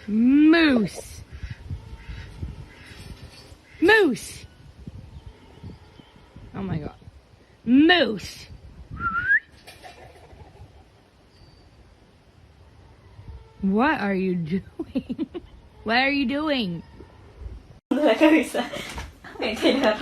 Moose. Moose. Oh my god. Moose. What are you doing? What are you doing? Nggak bisa. Kayak tidak